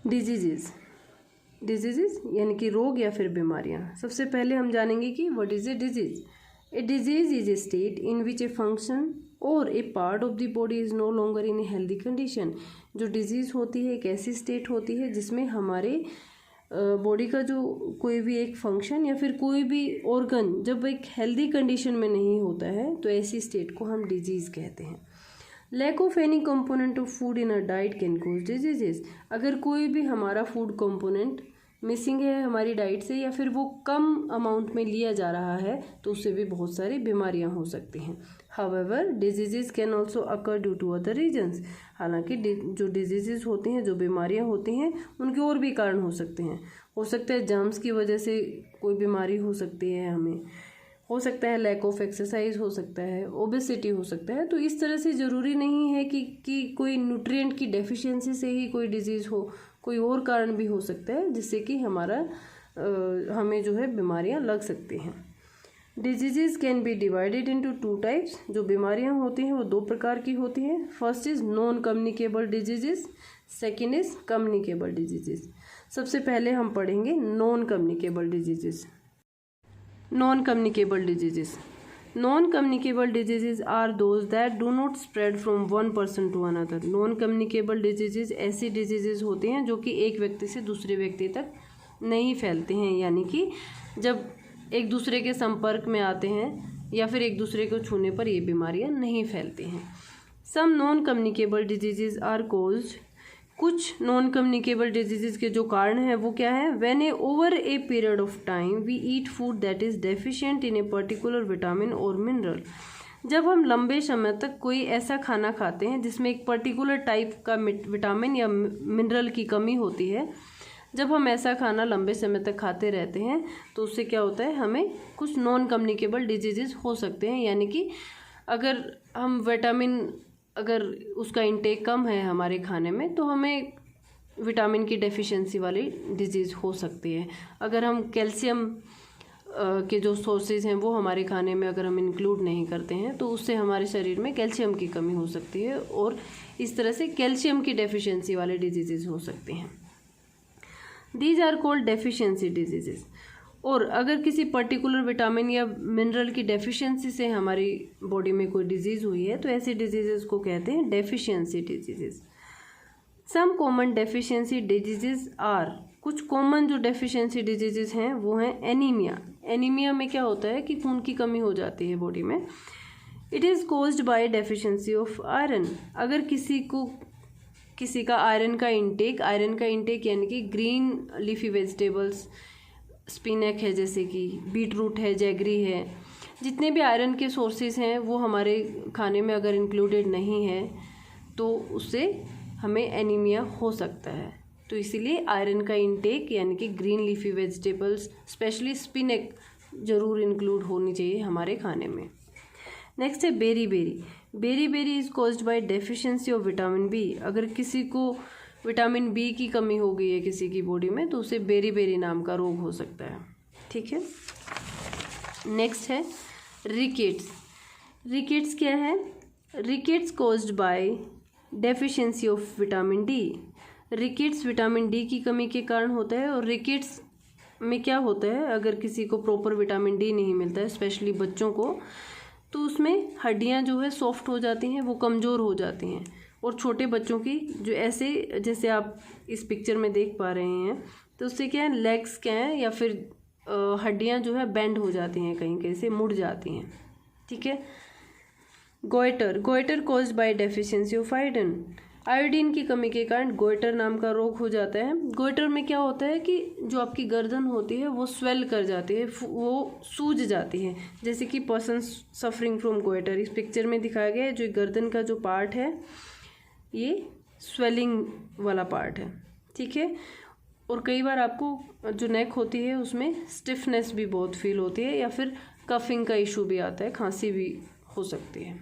Disease यानी कि रोग या फिर बीमारियां। सबसे पहले हम जानेंगे कि what is a disease. A disease is a state in which a function और a part of the body is no longer in a healthy condition. जो डिजीज़ होती है एक ऐसी स्टेट होती है जिसमें हमारे बॉडी का जो कोई भी एक फंक्शन या फिर कोई भी ऑर्गन जब एक हेल्दी कंडीशन में नहीं होता है तो ऐसी स्टेट को हम डिजीज़ कहते हैं। Lack of any component of food in a diet can cause diseases. अगर कोई भी हमारा फूड कंपोनेंट मिसिंग है हमारी डाइट से या फिर वो कम अमाउंट में लिया जा रहा है तो उससे भी बहुत सारी बीमारियां हो सकती हैं। However diseases can also occur due to other reasons. हालांकि जो डिजीजेस होती हैं जो बीमारियां होती हैं उनके और भी कारण हो सकते हैं। हो सकता है जर्म्स की वजह से कोई बीमारी हो सकती है, हमें हो सकता है लैक ऑफ एक्सरसाइज हो सकता है, ओबेसिटी हो सकता है। तो इस तरह से ज़रूरी नहीं है कि कोई न्यूट्रिएंट की डेफिशिएंसी से ही कोई डिजीज़ हो, कोई और कारण भी हो सकता है जिससे कि हमें जो है बीमारियां लग सकती हैं। Diseases can be divided into 2 types. जो बीमारियां होती हैं वो 2 प्रकार की होती हैं। First is non communicable diseases, second is communicable diseases. सबसे पहले हम पढ़ेंगे non communicable diseases. Non-communicable diseases. Non-communicable diseases are those that do not spread from one person to another. Non-communicable diseases ऐसी diseases होते हैं जो कि एक व्यक्ति से दूसरे व्यक्ति तक नहीं फैलते हैं, यानी कि जब एक दूसरे के संपर्क में आते हैं या फिर एक दूसरे को छूने पर ये बीमारियां नहीं फैलती हैं। Some non-communicable diseases are caused. कुछ नॉन कम्युनिकेबल डिजीज़ के जो कारण हैं वो क्या है? When over a period of time we eat food that is deficient in a particular vitamin और मिनरल। जब हम लंबे समय तक कोई ऐसा खाना खाते हैं जिसमें एक पर्टिकुलर टाइप का विटामिन या मिनरल की कमी होती है, जब हम ऐसा खाना लंबे समय तक खाते रहते हैं तो उससे क्या होता है, हमें कुछ नॉन कम्युनिकेबल डिजीज़ हो सकते हैं। यानी कि अगर हम अगर उसका इंटेक कम है हमारे खाने में तो हमें विटामिन की डेफिशिएंसी वाली डिजीज़ हो सकती है। अगर हम कैल्शियम के जो सोर्सेज हैं वो हमारे खाने में अगर हम इंक्लूड नहीं करते हैं तो उससे हमारे शरीर में कैल्शियम की कमी हो सकती है और इस तरह से कैल्शियम की डेफिशिएंसी वाले डिजीज़ हो सकते हैं। These are called deficiency disease. और अगर किसी पर्टिकुलर विटामिन या मिनरल की डेफिशिएंसी से हमारी बॉडी में कोई डिजीज़ हुई है तो ऐसी डिजीज़ को कहते हैं deficiency disease. Some common deficiency disease are, कुछ कॉमन जो डेफिशिएंसी डिजीज़ हैं वो हैं एनीमिया। एनीमिया में क्या होता है कि खून की कमी हो जाती है बॉडी में। It is caused by deficiency of iron. अगर किसी का आयरन का इंटेक यानी कि ग्रीन लीफी वेजिटेबल्स, स्पिनक है जैसे कि बीट रूट है, जैगरी है, जितने भी आयरन के सोर्सेज हैं वो हमारे खाने में अगर इंक्लूडेड नहीं है तो उससे हमें एनीमिया हो सकता है। तो इसीलिए आयरन का इंटेक यानी कि green leafy vegetables especially spinach ज़रूर इंक्लूड होनी चाहिए हमारे खाने में। नेक्स्ट है berry is caused by deficiency of vitamin B. अगर किसी को विटामिन बी की कमी हो गई है किसी की बॉडी में तो उसे बेरी नाम का रोग हो सकता है। ठीक है। नेक्स्ट है रिकेट्स क्या है? Rickets caused by deficiency of vitamin D. Rickets vitamin D की कमी के कारण होता है। और रिकेट्स में क्या होता है, अगर किसी को प्रॉपर विटामिन डी नहीं मिलता है स्पेशली बच्चों को, तो उसमें हड्डियां जो है सॉफ्ट हो जाती हैं, वो कमज़ोर हो जाती हैं। और छोटे बच्चों की जो ऐसे जैसे आप इस पिक्चर में देख पा रहे हैं तो उससे क्या है, लेग्स क्या है या फिर हड्डियां जो है बेंड हो जाती हैं, कहीं से मुड़ जाती हैं। ठीक है। Goitre caused by deficiency of iodine की कमी के कारण गोइटर नाम का रोग हो जाता है। गोइटर में क्या होता है कि जो आपकी गर्दन होती है वो स्वेल कर जाती है, वो सूज जाती है। जैसे कि पर्सन सफरिंग फ्रॉम गोइटर, इस पिक्चर में दिखाया गया है। जो गर्दन का जो पार्ट है ये स्वेलिंग वाला पार्ट है। ठीक है। और कई बार आपको जो नेक होती है उसमें स्टिफनेस भी बहुत फील होती है या फिर कफिंग का इशू भी आता है, खांसी भी हो सकती है।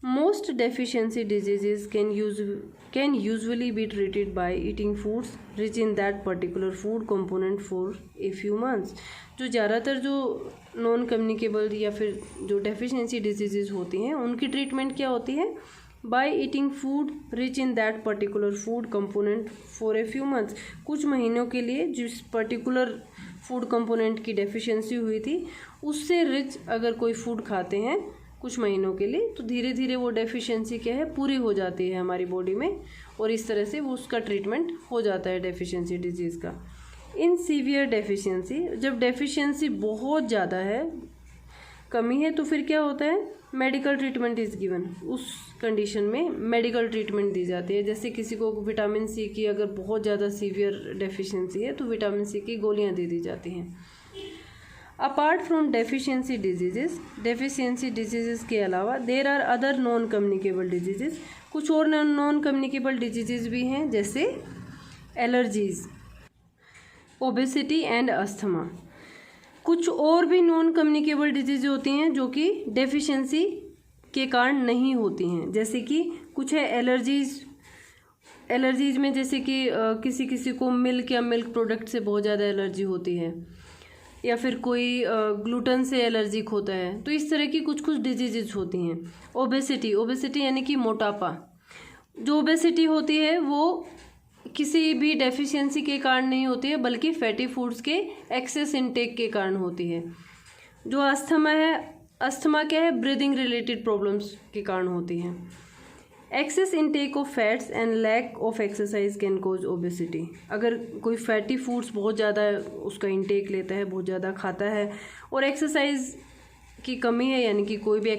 Most deficiency diseases can usually be treated by eating foods rich in that particular food component for a few months. जो ज़्यादातर जो नॉन कम्युनिकेबल या फिर जो डेफिशिएंसी डिजीजेस होती हैं उनकी ट्रीटमेंट क्या होती है by eating food rich in that particular food component for a few months. कुछ महीनों के लिए जिस पर्टिकुलर फूड कंपोनेंट की डेफिशिएंसी हुई थी उससे रिच अगर कोई फूड खाते हैं कुछ महीनों के लिए, तो धीरे धीरे वो डेफिशिएंसी क्या है, पूरी हो जाती है हमारी बॉडी में, और इस तरह से वो उसका ट्रीटमेंट हो जाता है डेफिशिएंसी डिजीज़ का। इन सीवियर डेफिशिएंसी, जब डेफिशिएंसी बहुत ज़्यादा है, कमी है, तो फिर क्या होता है, मेडिकल ट्रीटमेंट इज़ गिवन। उस कंडीशन में मेडिकल ट्रीटमेंट दी जाती है। जैसे किसी को विटामिन सी की अगर बहुत ज़्यादा सीवियर डेफिशिएंसी है तो विटामिन सी की गोलियां दे दी जाती हैं। अपार्ट फ्रॉम डेफिशिएंसी डिजीज़ के अलावा there are other non communicable disease. कुछ और नॉन कम्युनिकेबल डिजीज़ भी हैं, जैसे एलर्जीज़, ओबेसिटी एंड अस्थमा। कुछ और भी नॉन कम्युनिकेबल डिजीज़ होती हैं जो कि डेफिशिएंसी के कारण नहीं होती हैं, जैसे कि कुछ है एलर्जीज़ में जैसे कि किसी किसी को मिल्क या मिल्क प्रोडक्ट से बहुत ज़्यादा एलर्जी होती है, या फिर कोई ग्लूटेन से एलर्जिक होता है। तो इस तरह की कुछ कुछ डिजीज़ होती हैं। ओबेसिटी यानी कि मोटापा। जो ओबेसिटी होती है वो किसी भी डेफिशिएंसी के कारण नहीं होती है, बल्कि फैटी फूड्स के एक्सेस इनटेक के कारण होती है। जो अस्थमा क्या है, ब्रीदिंग रिलेटेड प्रॉब्लम्स के कारण होती है। Excess intake of fats and lack of exercise can cause obesity. अगर कोई फैटी फूड्स बहुत ज़्यादा उसका इनटेक लेता है, बहुत ज़्यादा खाता है, और एक्सरसाइज की कमी है, यानी कि कोई भी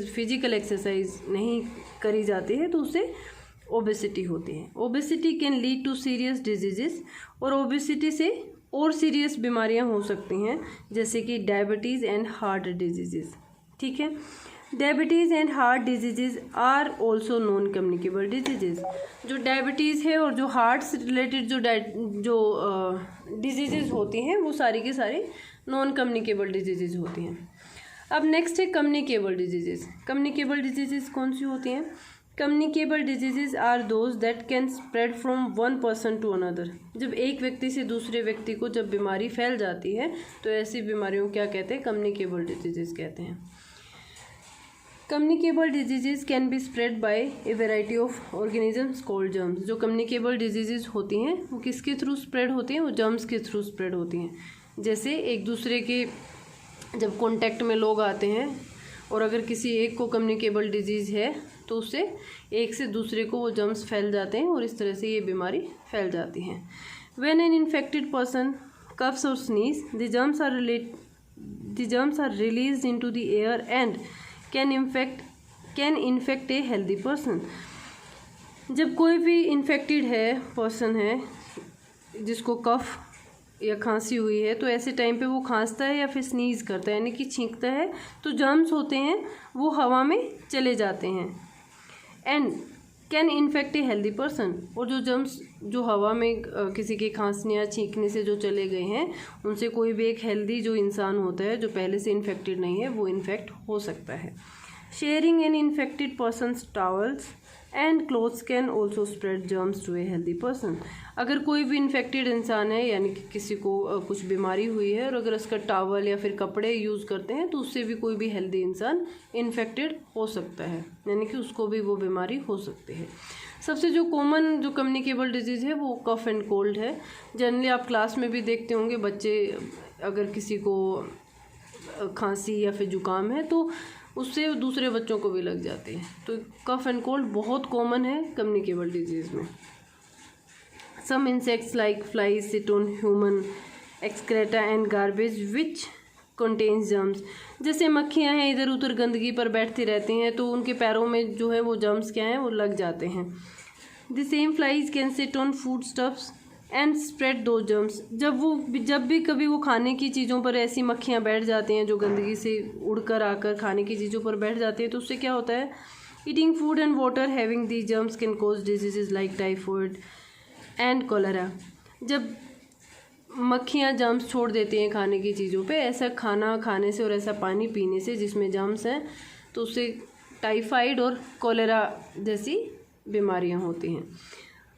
फिजिकल एक्सरसाइज नहीं करी जाती है, तो उससे ओबेसिटी होती है। Obesity can lead to serious diseases, और ओबेसिटी से और सीरियस बीमारियां हो सकती हैं, जैसे कि डायबिटीज़ एंड हार्ट डिजीजेस। ठीक है, diabetes and heart diseases are also non communicable diseases. जो डायबिटीज़ है और जो हार्ट से रिलेटेड जो डिजीजेज होती हैं वो सारी की सारी नॉन कम्युनिकेबल डिजीजेज होती हैं। अब नेक्स्ट है कम्युनिकेबल डिजीजेज। कम्युनिकेबल डिजीजेज कौन सी होती हैं? Communicable diseases are those that can spread from one person to another. जब एक व्यक्ति से दूसरे व्यक्ति को जब बीमारी फैल जाती है तो ऐसी बीमारियों को क्या कहते हैं? कम्युनिकेबल डिजीजेज कहते हैं। Communicable diseases can be spread by a variety of organisms called germs. जो कम्युनिकेबल डिजीजेज होती हैं वो किसके थ्रू स्प्रेड होती हैं? वो जर्म्स के थ्रू स्प्रेड होती हैं। जैसे एक दूसरे के जब कॉन्टैक्ट में लोग आते हैं और अगर किसी एक को कम्युनिकेबल डिजीज़ है तो उससे एक से दूसरे को वो जर्म्स फैल जाते हैं और इस तरह से ये बीमारी फैल जाती है। When an infected person coughs और sneeze, the germs are released into the air and can infect a healthy person. जब कोई भी इन्फेक्टेड पर्सन है जिसको कफ या खांसी हुई है, तो ऐसे टाइम पे वो खांसता है या फिर स्नीज करता है यानी कि छींकता है, तो जर्म्स होते हैं वो हवा में चले जाते हैं and can infect a healthy person. और जो जर्म्स जो हवा में किसी के खांसने या छींकने से जो चले गए हैं उनसे कोई भी एक हेल्दी जो इंसान होता है जो पहले से इन्फेक्टेड नहीं है वो इन्फेक्ट हो सकता है। Sharing an infected person's towels and clothes can also spread germs to a healthy person. अगर कोई भी इन्फेक्टेड इंसान है यानी कि किसी को कुछ बीमारी हुई है और अगर उसका टॉवल या फिर कपड़े यूज़ करते हैं तो उससे भी कोई भी हेल्दी इंसान इन्फेक्टेड हो सकता है, यानी कि उसको भी वो बीमारी हो सकती है। सबसे जो कॉमन जो कम्युनिकेबल डिजीज़ है वो कफ एंड कोल्ड है। जनरली आप क्लास में भी देखते होंगे बच्चे अगर किसी को खांसी या फिर जुकाम है तो उससे दूसरे बच्चों को भी लग जाती है। तो कफ एंड कोल्ड बहुत कॉमन है कम्युनिकेबल डिजीज़ में। Some insects like flies sit on human excreta and garbage which contains germs. जैसे मक्खियाँ हैं इधर उधर गंदगी पर बैठती रहती हैं तो उनके पैरों में जो है वो जर्म्स क्या हैं वो लग जाते हैं। The same flies can sit on food stuffs and spread दो जर्म्स। जब भी कभी वो खाने की चीज़ों पर ऐसी मक्खियाँ बैठ जाती हैं जो गंदगी से उड़कर आकर खाने की चीज़ों पर बैठ जाती है तो उससे क्या होता है? Eating food and water having the germs can cause diseases like typhoid and cholera. जब मक्खियाँ जर्म्स छोड़ देती हैं खाने की चीज़ों पे, ऐसा खाना खाने से और ऐसा पानी पीने से जिसमें जर्म्स हैं तो उससे टाइफाइड और कोलेरा जैसी बीमारियाँ होती हैं।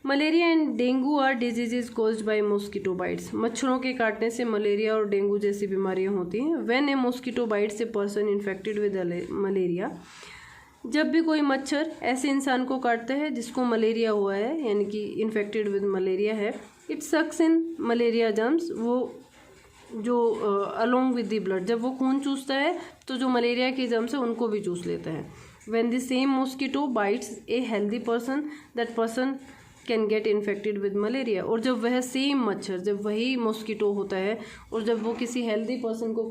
Malaria and dengue are diseases caused by mosquito bites. मच्छरों के काटने से मलेरिया और डेंगू जैसी बीमारियां होती हैं। When A mosquito bytes a person infected with malaria जब भी कोई मच्छर ऐसे इंसान को काटता है जिसको मलेरिया हुआ है, यानी कि इन्फेक्टेड विद मलेरिया है, it sucks in malaria germs, वो जो अलोंग विद द ब्लड, जब वो खून चूसता है तो जो मलेरिया के जर्म्स है उनको भी चूस लेता है। When the same mosquito bytes A healthy person, that person can get infected with malaria. और जब वह सेम मच्छर, जब वही मॉस्किटो होता है और जब वो किसी हेल्दी पर्सन को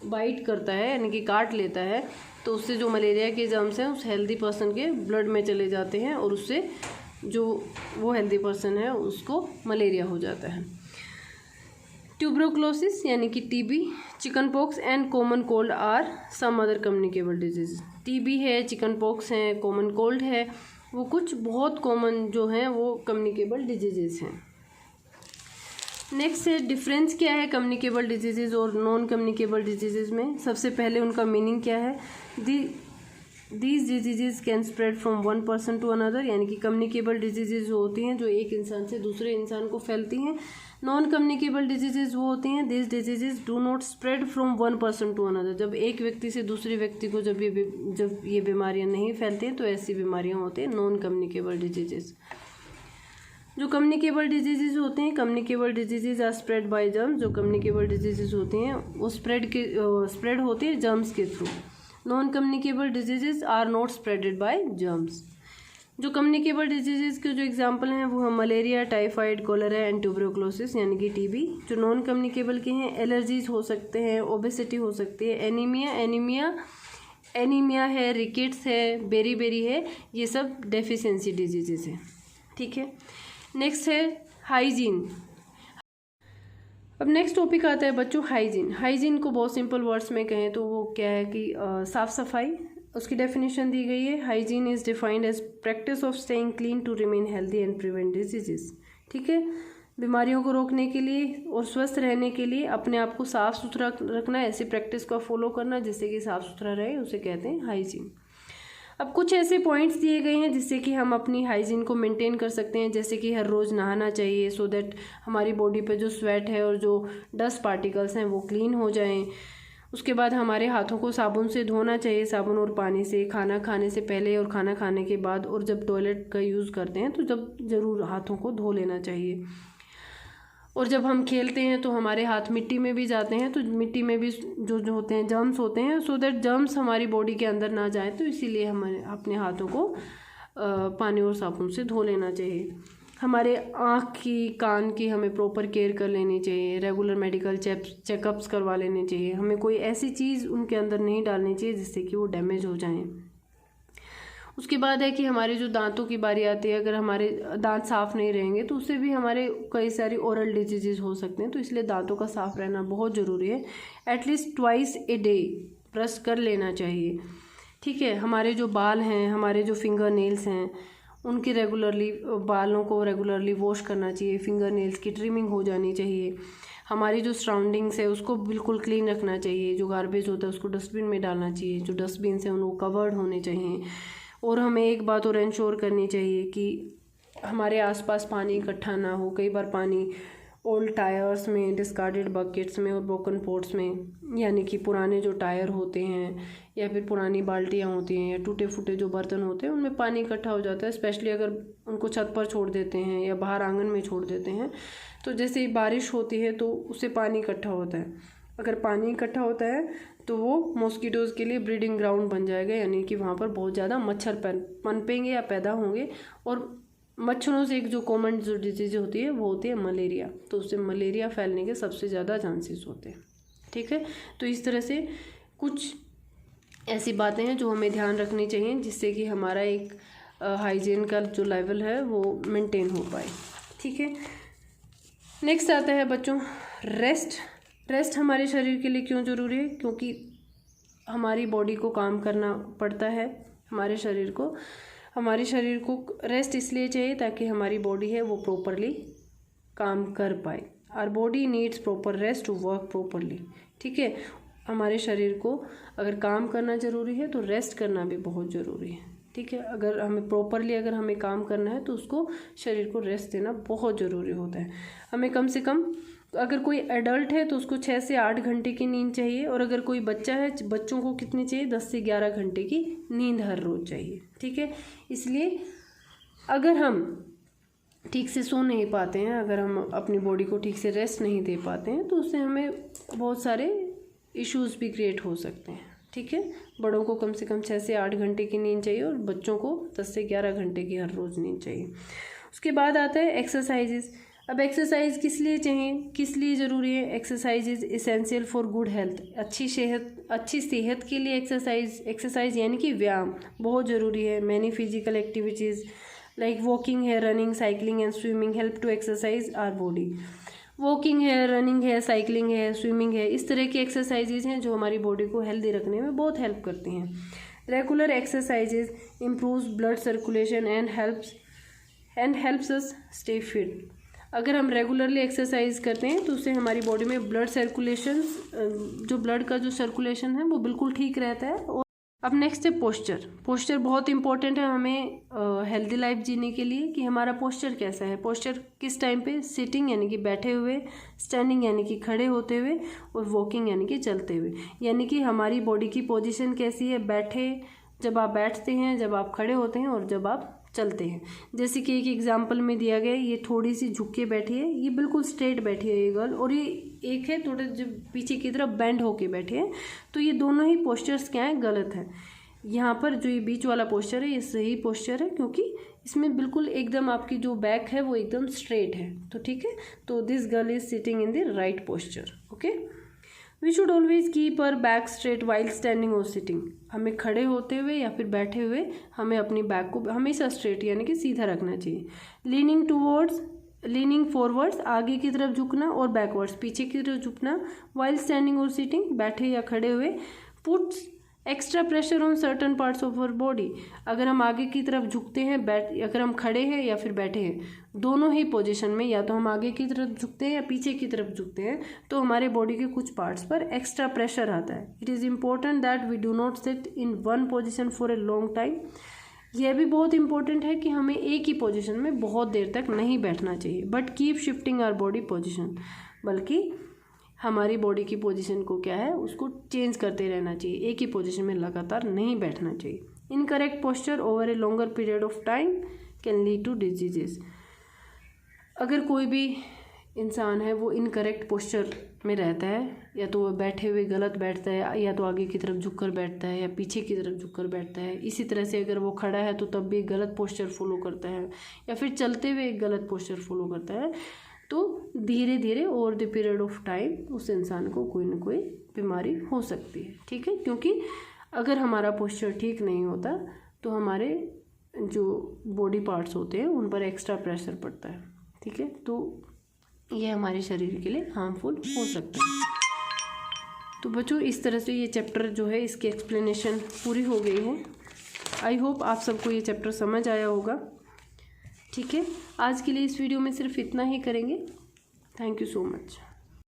बाइट करता है, यानी कि काट लेता है, तो उससे जो मलेरिया के जर्म्स हैं उस हेल्दी पर्सन के ब्लड में चले जाते हैं और उससे जो वो हेल्दी पर्सन है उसको मलेरिया हो जाता है। ट्यूबरोक्लोसिस यानी कि TB, chicken pox and common cold are some other communicable disease. TB है, चिकन पॉक्स है, कॉमन कोल्ड है, वो कुछ बहुत कॉमन जो हैं वो कम्युनिकेबल डिजीजेस हैं। नेक्स्ट है डिफरेंस क्या है कम्युनिकेबल डिजीजेज और नॉन कम्युनिकेबल डिजीजेज में। सबसे पहले उनका मीनिंग क्या है। These diseases can spread from one person to another, यानी कि कम्युनिकेबल डिजीजेज वो होती हैं जो एक इंसान से दूसरे इंसान को फैलती हैं। नॉन कम्युनिकेबल डिजीजेज वो होती हैं this diseases do not spread from one person to another, जब एक व्यक्ति से दूसरे व्यक्ति को जब ये बीमारियां नहीं फैलती हैं तो ऐसी बीमारियां होती हैं नॉन कम्युनिकेबल डिजीजेज। जो कम्युनिकेबल डिजीजेज होते हैं, communicable diseases are spread by germs, जो कम्युनिकेबल डिजीजेज होती हैं वो स्प्रेड होती है जर्म्स के थ्रू। Non communicable diseases are not spreaded by germs. जो कम्युनिकेबल डिजीजेज के जो एग्जांपल हैं वो हैं malaria, typhoid, cholera and tuberculosis यानी कि टीबी। जो नॉन कम्युनिकेबल के हैं एलर्जीज हो सकते हैं, ओबेसिटी हो सकती है, एनीमिया है, रिकेट्स है, बेरी है, ये सब डेफिशिएंसी डिजीजेज हैं। ठीक है, नेक्स्ट है हाइजीन। अब नेक्स्ट टॉपिक आता है बच्चों हाइजीन। हाइजीन को बहुत सिंपल वर्ड्स में कहें तो वो क्या है कि साफ़ सफाई, उसकी डेफिनेशन दी गई है। Hygiene is defined as practice of staying clean to remain healthy and prevent diseases. ठीक है, बीमारियों को रोकने के लिए और स्वस्थ रहने के लिए अपने आप को साफ़ सुथरा रखना, ऐसी प्रैक्टिस का फॉलो करना जिससे कि साफ़ सुथरा रहे, उसे कहते हैं हाइजीन। अब कुछ ऐसे पॉइंट्स दिए गए हैं जिससे कि हम अपनी हाइजीन को मेंटेन कर सकते हैं, जैसे कि हर रोज़ नहाना चाहिए सो दैट हमारी बॉडी पे जो स्वेट है और जो डस्ट पार्टिकल्स हैं वो क्लीन हो जाएं। उसके बाद हमारे हाथों को साबुन से धोना चाहिए, साबुन और पानी से, खाना खाने से पहले और खाना खाने के बाद, और जब टॉयलेट का यूज़ करते हैं तो जब ज़रूर हाथों को धो लेना चाहिए। और जब हम खेलते हैं तो हमारे हाथ मिट्टी में भी जाते हैं, तो मिट्टी में भी जो होते हैं जर्म्स होते हैं, सो दैट जर्म्स हमारी बॉडी के अंदर ना जाए, तो इसीलिए हमें अपने हाथों को पानी और साबुन से धो लेना चाहिए। हमारे आँख की, कान की हमें प्रॉपर केयर कर लेनी चाहिए, रेगुलर मेडिकल चेकअप्स करवा लेने चाहिए। हमें कोई ऐसी चीज़ उनके अंदर नहीं डालनी चाहिए जिससे कि वो डैमेज हो जाएं। उसके बाद है कि हमारे जो दांतों की बारी आती है, अगर हमारे दांत साफ़ नहीं रहेंगे तो उससे भी हमारे कई सारी ओरल डिजीजेज हो सकते हैं, तो इसलिए दांतों का साफ़ रहना बहुत ज़रूरी है। At least twice a day brush कर लेना चाहिए। ठीक है, हमारे जो बाल हैं, हमारे जो फिंगर नेल्स हैं, उनकी बालों को रेगुलरली वॉश करना चाहिए, फिंगर नेल्स की ट्रिमिंग हो जानी चाहिए। हमारी जो सराउंडिंग्स है उसको बिल्कुल क्लीन रखना चाहिए, जो गार्बेज होता है उसको डस्टबिन में डालना चाहिए, जो डस्टबिन हैं उनको कवर्ड होने चाहिए। और हमें एक बात और इंश्योर करनी चाहिए कि हमारे आसपास पानी इकट्ठा ना हो। कई बार पानी ओल्ड टायर्स में, डिस्कार्डेड बकेट्स में और ब्रोकन पॉट्स में, यानी कि पुराने जो टायर होते हैं या फिर पुरानी बाल्टियाँ होती हैं या टूटे फूटे जो बर्तन होते हैं उनमें पानी इकट्ठा हो जाता है, स्पेशली अगर उनको छत पर छोड़ देते हैं या बाहर आंगन में छोड़ देते हैं। तो जैसे ही बारिश होती है तो उससे पानी इकट्ठा होता है। अगर पानी इकट्ठा होता है तो वो मॉस्किटोज़ के लिए ब्रीडिंग ग्राउंड बन जाएगा, यानी कि वहाँ पर बहुत ज़्यादा मच्छर पनपेंगे या पैदा होंगे। और मच्छरों से एक जो कॉमन जो डिजीज होती है वो होती है मलेरिया, तो उससे मलेरिया फैलने के सबसे ज़्यादा चांसेस होते हैं। ठीक है, तो इस तरह से कुछ ऐसी बातें हैं जो हमें ध्यान रखनी चाहिए जिससे कि हमारा एक हाइजीन का जो लेवल है वो मेंटेन हो पाए। ठीक है, नेक्स्ट आता है बच्चों रेस्ट हमारे शरीर के लिए क्यों ज़रूरी है? क्योंकि हमारी बॉडी को काम करना पड़ता है, हमारे शरीर को रेस्ट इसलिए चाहिए ताकि हमारी बॉडी है वो प्रॉपरली काम कर पाए। Our body needs proper rest to work properly. ठीक है, हमारे शरीर को अगर काम करना ज़रूरी है तो रेस्ट करना भी बहुत ज़रूरी है। ठीक है, अगर हमें काम करना है तो उसको शरीर को रेस्ट देना बहुत ज़रूरी होता है। हमें कम से कम अगर कोई एडल्ट है तो उसको 6 से 8 घंटे की नींद चाहिए, और अगर कोई बच्चा है, बच्चों को कितनी चाहिए, 10 से 11 घंटे की नींद हर रोज़ चाहिए। ठीक है, इसलिए अगर हम ठीक से सो नहीं पाते हैं, अगर हम अपनी बॉडी को ठीक से रेस्ट नहीं दे पाते हैं, तो उससे हमें बहुत सारे इश्यूज़ भी क्रिएट हो सकते हैं। ठीक है, बड़ों को कम से कम 6 से 8 घंटे की नींद चाहिए और बच्चों को 10 से 11 घंटे की हर रोज़ नींद चाहिए। उसके बाद आता है एक्सरसाइजेज। अब एक्सरसाइज किस लिए चाहिए, किस लिए ज़रूरी है? Exercise is essential for good health. अच्छी सेहत के लिए एक्सरसाइज यानी कि व्यायाम बहुत ज़रूरी है। Many physical activities like walking है, running, cycling and swimming help to exercise our body. Walking है, रनिंग है, साइकिलिंग है, स्विमिंग है, इस तरह की एक्सरसाइजेज हैं जो हमारी बॉडी को हेल्दी रखने में बहुत हेल्प करती हैं। Regular exercises improves blood circulation and helps us stay fit. अगर हम रेगुलरली एक्सरसाइज करते हैं तो उससे हमारी बॉडी में ब्लड सर्कुलेशन, जो ब्लड का जो सर्कुलेशन है वो बिल्कुल ठीक रहता है। और अब नेक्स्ट है पोस्चर। पोस्चर बहुत इंपॉर्टेंट है हमें हेल्दी लाइफ जीने के लिए, कि हमारा पोस्चर कैसा है। पोस्चर किस टाइम पे? सिटिंग यानी कि बैठे हुए, स्टैंडिंग यानी कि खड़े होते हुए, और वॉकिंग यानी कि चलते हुए। यानी कि हमारी बॉडी की पोजीशन कैसी है, बैठे, जब आप बैठते हैं, जब आप खड़े होते हैं, और जब आप चलते हैं। जैसे कि एक एग्जांपल में दिया गया है, ये थोड़ी सी झुक के बैठी है, ये बिल्कुल स्ट्रेट बैठी है ये गर्ल, और ये एक है थोड़े जो पीछे की तरफ बेंड होके बैठे हैं। तो ये दोनों ही पोस्चर्स क्या है, गलत है। यहाँ पर जो ये बीच वाला पोस्चर है ये सही पोस्चर है, क्योंकि इसमें बिल्कुल एकदम आपकी जो बैक है वो एकदम स्ट्रेट है। तो ठीक है, तो this girl is sitting in the right posture. Okay, we should always keep our back straight while standing और सिटिंग। हमें खड़े होते हुए या फिर बैठे हुए हमें अपनी बैक को हमेशा स्ट्रेट यानी कि सीधा रखना चाहिए। लीनिंग फॉरवर्ड्स, आगे की तरफ झुकना, और बैकवर्ड्स, पीछे की तरफ झुकना। वाइल स्टैंडिंग और सिटिंग, बैठे या खड़े हुए। Puts extra pressure on certain parts of our body. अगर हम आगे की तरफ झुकते हैं, अगर हम खड़े हैं या फिर बैठे हैं, दोनों ही पोजीशन में, या तो हम आगे की तरफ झुकते हैं या पीछे की तरफ झुकते हैं, तो हमारे बॉडी के कुछ पार्ट्स पर एक्स्ट्रा प्रेशर आता है। It is important that we do not sit in one position for a long time. यह भी बहुत इंपॉर्टेंट है कि हमें एक ही पोजीशन में बहुत देर तक नहीं बैठना चाहिए, but keep shifting our body position, बल्कि हमारी बॉडी की पोजीशन को क्या है, उसको चेंज करते रहना चाहिए, एक ही पोजीशन में लगातार नहीं बैठना चाहिए। Incorrect posture over a longer period of time can lead to diseases. अगर कोई भी इंसान है वो इनकरेक्ट पोस्चर में रहता है, या तो वह बैठे हुए गलत बैठता है, या तो आगे की तरफ झुककर बैठता है, या पीछे की तरफ झुककर बैठता है, इसी तरह से अगर वो खड़ा है तो तब भी गलत पोस्चर फॉलो करता है, या फिर चलते हुए एक गलत पोस्चर फॉलो करता है, तो धीरे धीरे over the period of time उस इंसान को कोई ना कोई बीमारी हो सकती है। ठीक है, क्योंकि अगर हमारा पोस्चर ठीक नहीं होता तो हमारे जो बॉडी पार्ट्स होते हैं उन पर एक्स्ट्रा प्रेशर पड़ता है। ठीक है, तो ये हमारे शरीर के लिए हार्मफुल हो सकता है। तो बच्चों, इस तरह से ये चैप्टर जो है, इसकी एक्सप्लेनेशन पूरी हो गई है। आई होप आप सबको ये चैप्टर समझ आया होगा। ठीक है, आज के लिए इस वीडियो में सिर्फ इतना ही करेंगे। Thank you so much.